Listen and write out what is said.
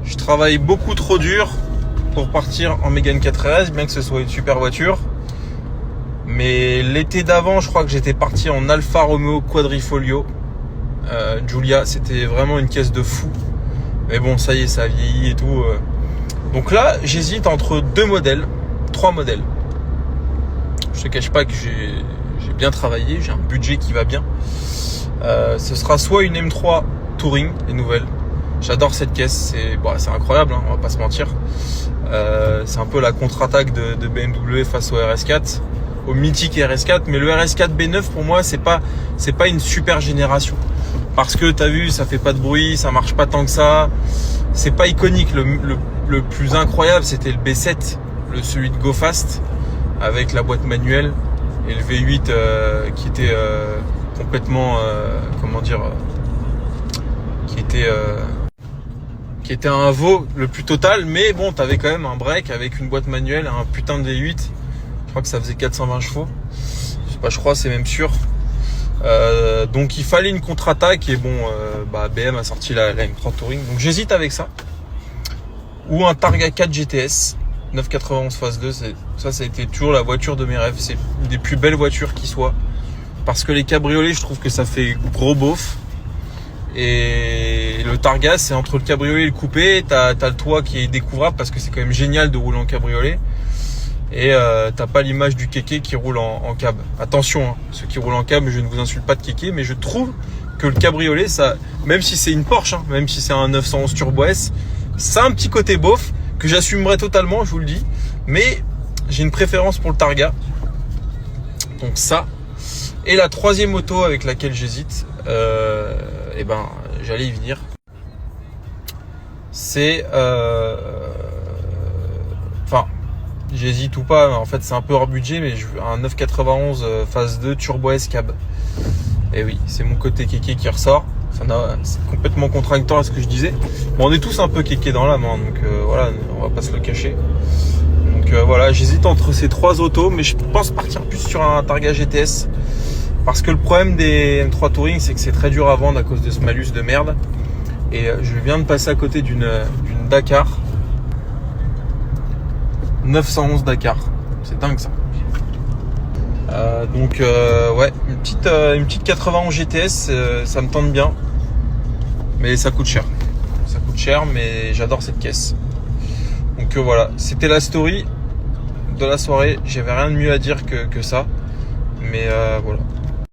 Je travaille beaucoup trop dur pour partir en Mégane 4RS, bien que ce soit une super voiture. Mais l'été d'avant, je crois que j'étais parti en Alfa Romeo Quadrifoglio. Giulia, c'était vraiment une caisse de fou. Mais bon, ça y est, ça a vieilli et tout. Donc là, j'hésite entre trois modèles. Je te cache pas que j'ai bien travaillé, j'ai un budget qui va bien. Ce sera soit une M3 Touring, les nouvelles. J'adore cette caisse, c'est incroyable, hein, on va pas se mentir. C'est un peu la contre-attaque de BMW face au RS4, au mythique RS4. Mais le RS4 B9 pour moi, c'est pas une super génération. Parce que t'as vu, ça fait pas de bruit, ça marche pas tant que ça. C'est pas iconique. Le plus incroyable, c'était le B7, celui de GoFast, avec la boîte manuelle, et le V8 qui était complètement, qui était un veau le plus total. Mais bon, t'avais quand même un break avec une boîte manuelle, un putain de V8. Je crois que ça faisait 420 chevaux. Je crois, c'est même sûr. Donc il fallait une contre-attaque et bon, BM a sorti la M3 Touring. Donc j'hésite avec ça ou un Targa 4 GTS 991 phase 2. Ça a été toujours la voiture de mes rêves. C'est une des plus belles voitures qui soit, parce que les cabriolets, je trouve que ça fait gros beauf. Et le Targa, c'est entre le cabriolet et le coupé. T'as le toit qui est découvrable, parce que c'est quand même génial de rouler en cabriolet. Et t'as pas l'image du kéké qui roule en cab. Attention, hein, ceux qui roulent en cab, je ne vous insulte pas de kéké, mais je trouve que le cabriolet, ça, même si c'est une Porsche, hein, même si c'est un 911 Turbo S, ça a un petit côté beauf que j'assumerai totalement, je vous le dis. Mais j'ai une préférence pour le Targa. Donc ça. Et la troisième auto avec laquelle j'hésite, j'allais y venir. C'est j'hésite ou pas, en fait c'est un peu hors budget, mais un 991 phase 2 Turbo S cab. Et oui, c'est mon côté kéké qui ressort. C'est complètement contradictoire à ce que je disais. Bon, on est tous un peu kéké dans l'âme, hein, donc voilà, on va pas se le cacher. Donc voilà, j'hésite entre ces trois autos, mais je pense partir plus sur un Targa GTS. Parce que le problème des M3 Touring, c'est que c'est très dur à vendre à cause de ce malus de merde. Et je viens de passer à côté d'une Dakar 911 Dakar. C'est dingue ça. Ouais, une petite 91 GTS, ça me tente bien. Mais ça coûte cher. Ça coûte cher, mais j'adore cette caisse. Donc voilà, c'était la story de la soirée. J'avais rien de mieux à dire que ça. Mais voilà.